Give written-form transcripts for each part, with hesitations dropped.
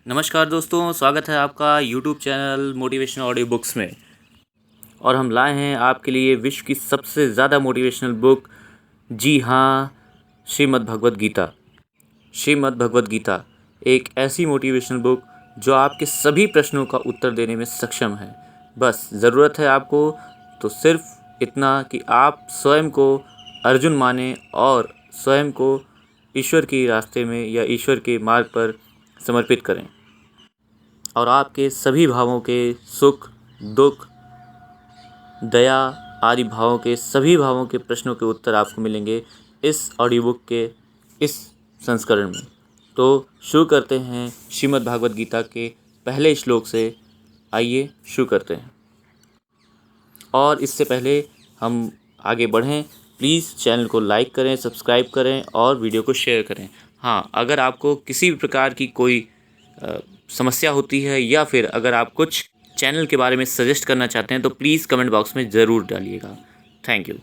नमस्कार दोस्तों, स्वागत है आपका YouTube channel motivational audio books में। और हम लाए हैं आपके लिए विश्व की सबसे ज़्यादा मोटिवेशनल बुक। जी हाँ, श्रीमद् भगवद गीता। श्रीमद् भगवद गीता एक ऐसी मोटिवेशनल बुक जो आपके सभी प्रश्नों का उत्तर देने में सक्षम है। बस ज़रूरत है आपको तो सिर्फ इतना कि आप स्वयं को अर्जुन माने और स्वयं को ईश्वर के रास्ते में या ईश्वर के मार्ग पर समर्पित करें और आपके सभी भावों के सुख, दुख, दया आदि भावों के सभी भावों के प्रश्नों के उत्तर आपको मिलेंगे इस ऑडियो बुक के इस संस्करण में। तो शुरू करते हैं श्रीमद् भागवत गीता के पहले श्लोक से। आइए शुरू करते हैं। और इससे पहले हम आगे बढ़ें, प्लीज़ चैनल को लाइक करें, सब्सक्राइब करें और वीडियो को शेयर करें। हाँ, अगर आपको किसी भी प्रकार की कोई समस्या होती है या फिर अगर आप कुछ चैनल के बारे में सजेस्ट करना चाहते हैं तो प्लीज़ कमेंट बॉक्स में ज़रूर डालिएगा। Thank you.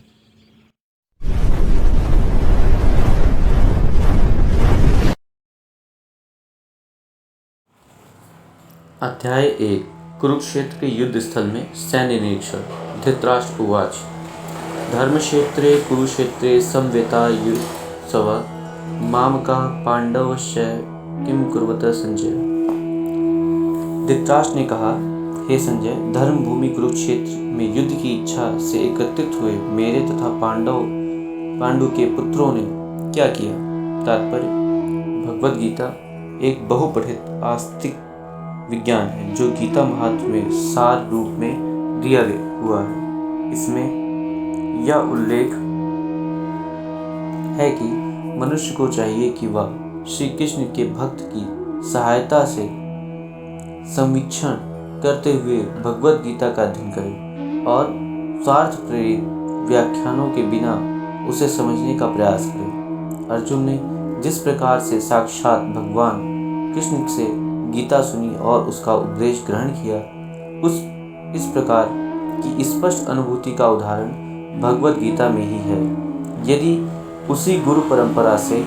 अध्याय 1 कुरुक्षेत्र के युद्ध स्थल में सैन्य निरीक्षण। धृतराष्ट्र उवाच धर्मक्षेत्रे कुरुक्षेत्रे समवेतायुत्सव मामकाः पांडवश्च किम कुर्वत संजय। धृतराष्ट्र ने कहा, हे संजय, धर्म भूमि कुरुक्षेत्र में युद्ध की इच्छा से एकत्रित हुए मेरे तथा पांडु के पुत्रों ने क्या किया। तात्पर्य: भगवद गीता एक बहुपठित आस्तिक विज्ञान है जो गीता महात्म्य में सार रूप में दिया हुआ है। इसमें यह उल्लेख है कि मनुष्य को चाहिए कि वह श्री कृष्ण के भक्त की सहायता से संवीक्षण करते हुए भगवद गीता का अध्ययन करे और स्वार्थ प्रेरित व्याख्यानों के बिना उसे समझने का प्रयास करे। अर्जुन ने जिस प्रकार से साक्षात भगवान कृष्ण से गीता सुनी और उसका उपदेश ग्रहण किया, इस प्रकार की स्पष्ट अनुभूति का उदाहरण भगवद गीता में ही है। यदि उसी गुरु परंपरा से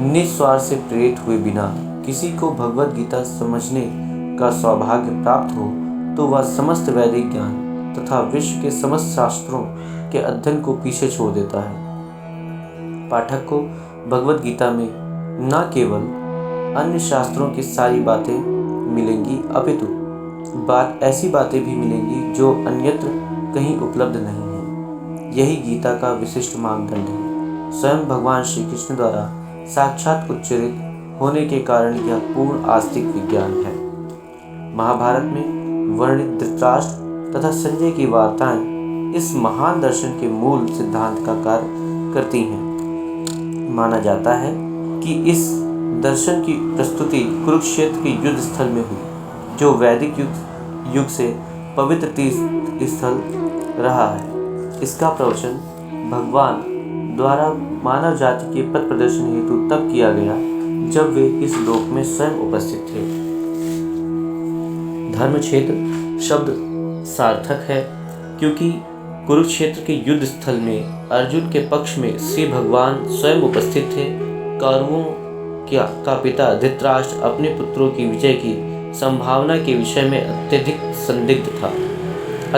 निस्वार्थ से प्रेरित हुए बिना किसी को भगवद गीता समझने का सौभाग्य प्राप्त हो तो वह समस्त वैदिक ज्ञान तथा विश्व के समस्त शास्त्रों के अध्ययन को पीछे छोड़ देता है। पाठक को भगवद गीता में न केवल अन्य शास्त्रों की सारी बातें मिलेंगी अपितु ऐसी बातें भी मिलेंगी जो अन्यत्र कहीं उपलब्ध नहीं है। यही गीता का विशिष्ट मानदंड है। स्वयं भगवान श्री कृष्ण द्वारा साक्षात उच्चरित होने के कारण यह पूर्ण आस्तिक विज्ञान है। महाभारत में वर्णित धृतराष्ट्र तथा संजय की वार्ताएं इस महान दर्शन के मूल सिद्धांत का कार्य करती हैं। माना जाता है कि इस दर्शन की प्रस्तुति कुरुक्षेत्र के युद्ध स्थल में हुई, जो वैदिक युग से पवित्र तीर्थ स्थल रहा है। इसका प्रवचन भगवान द्वारा मानव जाति के पथ प्रदर्शन हेतु तब किया गया जब वे इस लोक में स्वयं उपस्थित थे। धर्म क्षेत्र शब्द सार्थक है क्योंकि कुरुक्षेत्र के युद्ध स्थल में अर्जुन के पक्ष में श्री भगवान स्वयं उपस्थित थे। कौरवों का पिता धृतराष्ट्र अपने पुत्रों की विजय की संभावना के विषय में अत्यधिक संदिग्ध था।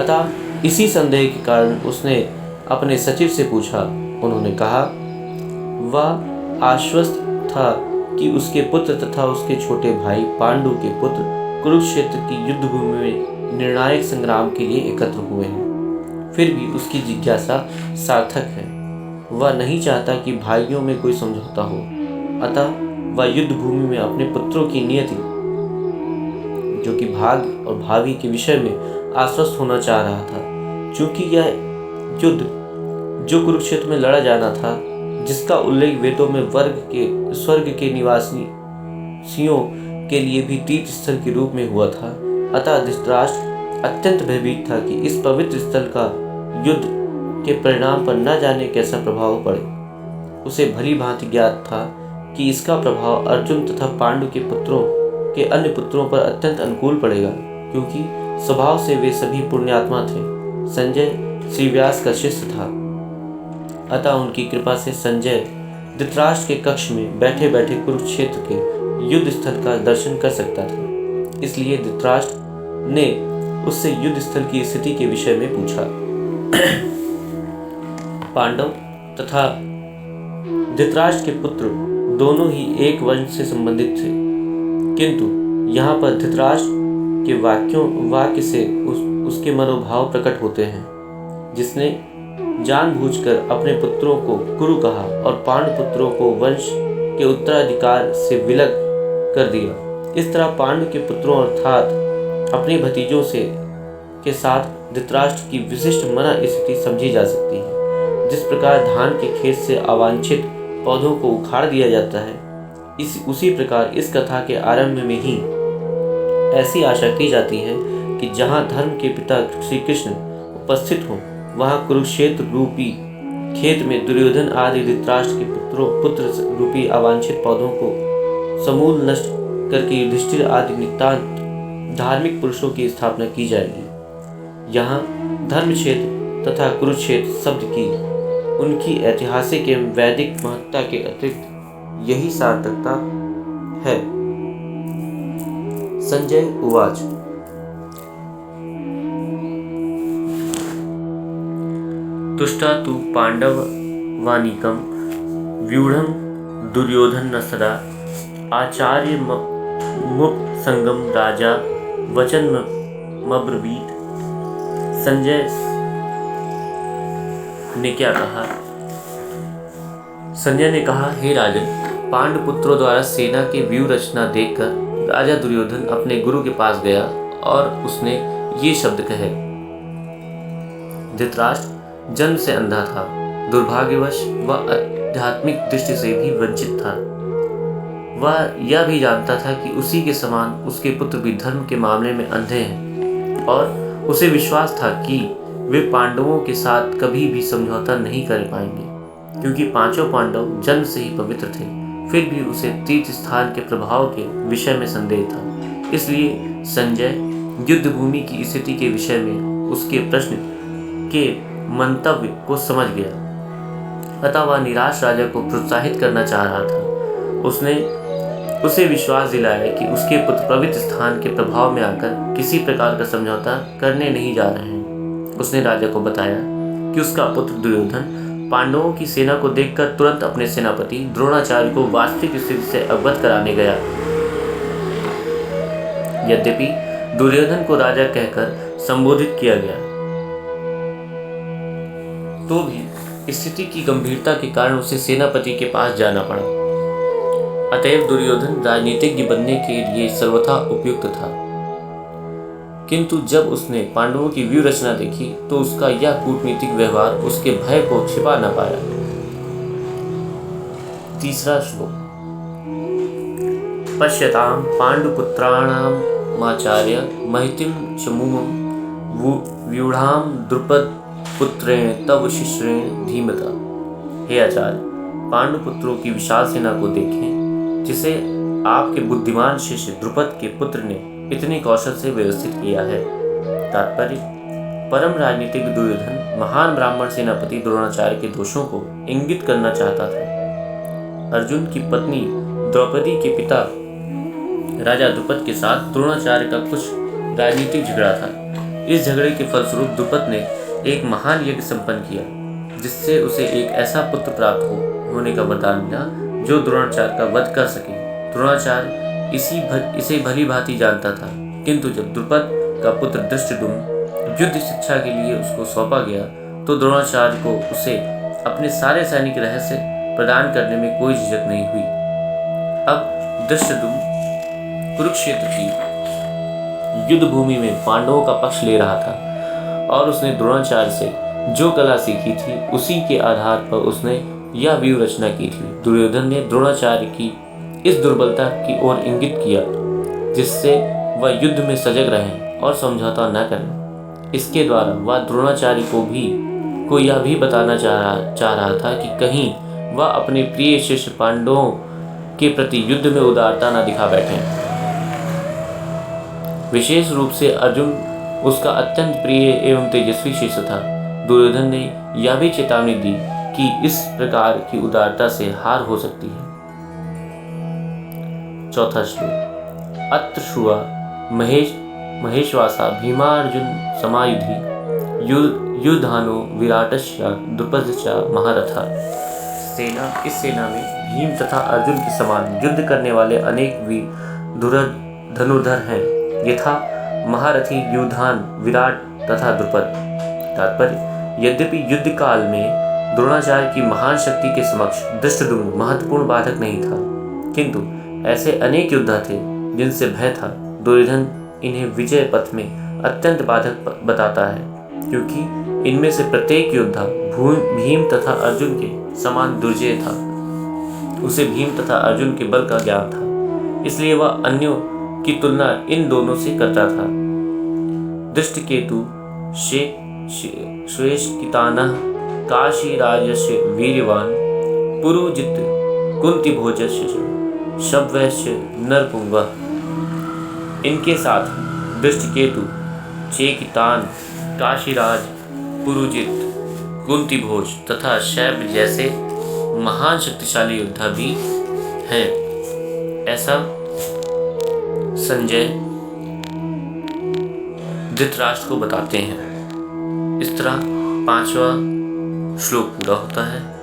अतः इसी संदेह के कारण उसने अपने सचिव से पूछा। उन्होंने कहा, वह आश्वस्त था कि उसके पुत्र तथा उसके छोटे भाई पांडु के पुत्र कुरुक्षेत्र की युद्ध भूमि में निर्णायक संग्राम के लिए एकत्र हुए हैं। फिर भी उसकी जिज्ञासा सार्थक है। वह नहीं चाहता कि भाइयों में कोई समझौता हो। अतः वह युद्ध भूमि में अपने पुत्रों की नियति, जो कि भाग्य और भावी के विषय में आश्वस्त होना चाह रहा था। चूंकि यह युद्ध जो कुरुक्षेत्र में लड़ा जाना था, जिसका उल्लेख वेदों में स्वर्ग के निवासियों के लिए भी तीर्थ स्थल के रूप में हुआ था, अतः धृतराष्ट्र अत्यंत भयभीत था कि इस पवित्र स्थल का युद्ध के परिणाम पर न जाने कैसा प्रभाव पड़े। उसे भली भांति ज्ञात था कि इसका प्रभाव अर्जुन तथा पांडु के पुत्रों के अन्य पुत्रों पर अत्यंत अनुकूल पड़ेगा, क्योंकि स्वभाव से वे सभी पुण्यात्मा थे। संजय श्री व्यास का शिष्य था, अतः उनकी कृपा से संजय धृतराष्ट्र के कक्ष में बैठे बैठे कुरुक्षेत्र के युद्ध स्थल का दर्शन कर सकता था। इसलिए धृतराष्ट्र ने उससे युद्ध स्थल की स्थिति के विषय में पूछा। पांडव तथा धृतराष्ट्र के पुत्र दोनों ही एक वंश से संबंधित थे, किंतु यहाँ पर धृतराष्ट्र के वाक्य से उसके मनोभाव प्रकट होते हैं, जिसने जानबूझकर अपने पुत्रों को कुरु कहा और पांडु पुत्रों को वंश के उत्तराधिकार से विलग कर दिया। इस तरह पांडु के पुत्रों अर्थात अपने भतीजों के साथ धृतराष्ट्र की विशिष्ट मना स्थिति समझी जा सकती है। जिस प्रकार धान के खेत से अवांछित पौधों को उखाड़ दिया जाता है, उसी प्रकार इस कथा के आरंभ में ही ऐसी आशा की जाती है कि जहाँ धर्म के पिता श्री कृष्ण उपस्थित हों, वहाँ कुरुक्षेत्र रूपी खेत में दुर्योधन आदि धृतराष्ट्र के पुत्र रूपी अवांछित पौधों को समूल नष्ट करके युधिष्ठिर आदि नितांत धार्मिक पुरुषों की स्थापना की जाएगी। यहाँ धर्म क्षेत्र तथा कुरुक्षेत्र शब्द की उनकी ऐतिहासिक एवं वैदिक महत्ता के अतिरिक्त यही सार्थकता है। संजय उवाच। तुष्टा तु पांडवानीकं व्यूढ़ं दुर्योधन न सदा आचार्य मुपसंगम राजा वचन मब्रवीत। संजय ने क्या कहा? संजय ने कहा, हे राजन, पांडु पुत्रों द्वारा सेना के व्यूह रचना देखकर राजा दुर्योधन अपने गुरु के पास गया और उसने ये शब्द कहे। धृतराष्ट्र जन्म से अंधा था, दुर्भाग्यवश वह आध्यात्मिक दृष्टि से भी वंचित था। वह यह भी जानता था कि उसी के समान उसके पुत्र भी धर्म के मामले में अंधे हैं और उसे विश्वास था कि वे पांडवों के साथ कभी भी समझौता नहीं कर पाएंगे, क्योंकि पांचों पांडव जन्म से ही पवित्र थे। फिर भी उसे तीर्थ स्थान के प्रभाव के विषय में संदेह था। इसलिए संजय युद्ध भूमि की स्थिति के विषय में उसके प्रश्न के मंतव्य को समझ गया। अतः वह निराश राजा को प्रोत्साहित करना चाह रहा था। उसने उसे विश्वास दिलाया कि उसके पुत्र पवित्र स्थान के प्रभाव में आकर किसी प्रकार का समझौता करने नहीं जा रहे हैं। उसने राजा को बताया कि उसका पुत्र दुर्योधन पांडवों की सेना को देखकर तुरंत अपने सेनापति द्रोणाचार्य को वास्तविक स्थिति से अवगत कराने गया। यद्यपि दुर्योधन को राजा कहकर संबोधित किया गया, तो भी स्थिति की गंभीरता के कारण उसे सेनापति के पास जाना पड़ा। अतएव दुर्योधन राजनीतिज्ञ बनने के लिए सर्वथा उपयुक्त था, किंतु जब उसने पांडवों की व्यूह रचना देखी तो उसका यह कूटनीतिक व्यवहार उसके भय को छिपा न पाया। तीसरा श्लोक। पश्यतां पांडुपुत्राणामाचार्य महितिं चमूमं व्यूढ़ां द्रुपद पुत्रेण तव शिष्येण धीमता। हे आचार्य, पांडुपुत्रों की विशाल सेना को देखें, जिसे आपके बुद्धिमान शिष्य द्रुपद के पुत्र ने इतनी कौशल से व्यवस्थित किया है। तात्पर्य, परम राजनीतिक दुर्योधन महान ब्राह्मण सेनापति द्रोणाचार्य के दोषों को इंगित करना चाहता था। अर्जुन की पत्नी द्रौपदी के पिता राजा द्रुपद के साथ द्रोणाचार्य का कुछ राजनीतिक झगड़ा था। इस झगड़े के फलस्वरूप द्रुपद ने एक महान यज्ञ संपन्न किया, जिससे उसे एक ऐसा पुत्र प्राप्त होने का वरदान मिला जो द्रोणाचार्य का वध कर सके। द्रोणाचार्य इसे भली भांति जानता था, किंतु जब द्रुपद का पुत्र धृष्टद्युम्न युद्ध शिक्षा के लिए उसको सौंपा गया तो द्रोणाचार्य को उसे अपने सारे सैनिक रहस्य प्रदान करने में कोई झिझक नहीं हुई। अब धृष्टद्युम्न कुरुक्षेत्र की युद्ध भूमि में पांडवों का पक्ष ले रहा था और उसने द्रोणाचार्य से जो कला सीखी थी उसी के आधार पर उसने यह व्यूह रचना की थी। दुर्योधन ने द्रोणाचार्य की इस दुर्बलता की ओर इंगित किया, जिससे वह युद्ध में सजग रहें और समझौता न करें। इसके द्वारा वह द्रोणाचार्य को यह भी बताना चाह रहा था कि कहीं वह अपने प्रिय शिष्य पांडवों के प्रति युद्ध में उदारता न दिखा बैठे। विशेष रूप से अर्जुन उसका अत्यंत प्रिय एवं तेजस्वी शिष्य था। दुर्योधन ने यह भी चेतावनी दी कि इस प्रकार की उदारता से हार हो सकती है। चौथा श्लोक। अत्र श्रुवा महेश्वासा भीमार्जुन समायुधि युधानो विराटस्य द्रुपदश्च महारथा। इस सेना में भीम तथा अर्जुन के समान युद्ध करने वाले अनेक वीर धनुर्धर हैं, यथा महारथी युधान, विराट तथा द्रुपद। तात्पर्य, यद्यपि युद्ध काल में द्रोणाचार्य की महान शक्ति के समक्ष धृष्टद्युम्न महत्वपूर्ण बाधक नहीं था, किंतु ऐसे अनेक योद्धा थे जिनसे भय था। दुर्योधन इन्हें विजय पथ में अत्यंत बाधक बताता है, क्योंकि इनमें से प्रत्येक योद्धा भीम तथा अर्जुन के समान दुर्जय था। उसे भीम तथा अर्जुन के बल का ज्ञान था, इसलिए वह अन्यों की तुलना इन दोनों से करता था। दृष्टकेतु श्रेष्ठकितानः काशीराजस्य वीर्यवान पुरुजित कुंतीभोजस्य शब्दस्य नरपुंगः। इनके साथ दृष्टकेतु, चेकितान, काशीराज, पुरुजित, कुंतीभोज तथा शैब्य जैसे महान शक्तिशाली योद्धा भी हैं, ऐसा संजय धृतराष्ट्र को बताते हैं। इस तरह 5वां श्लोक पूरा होता है।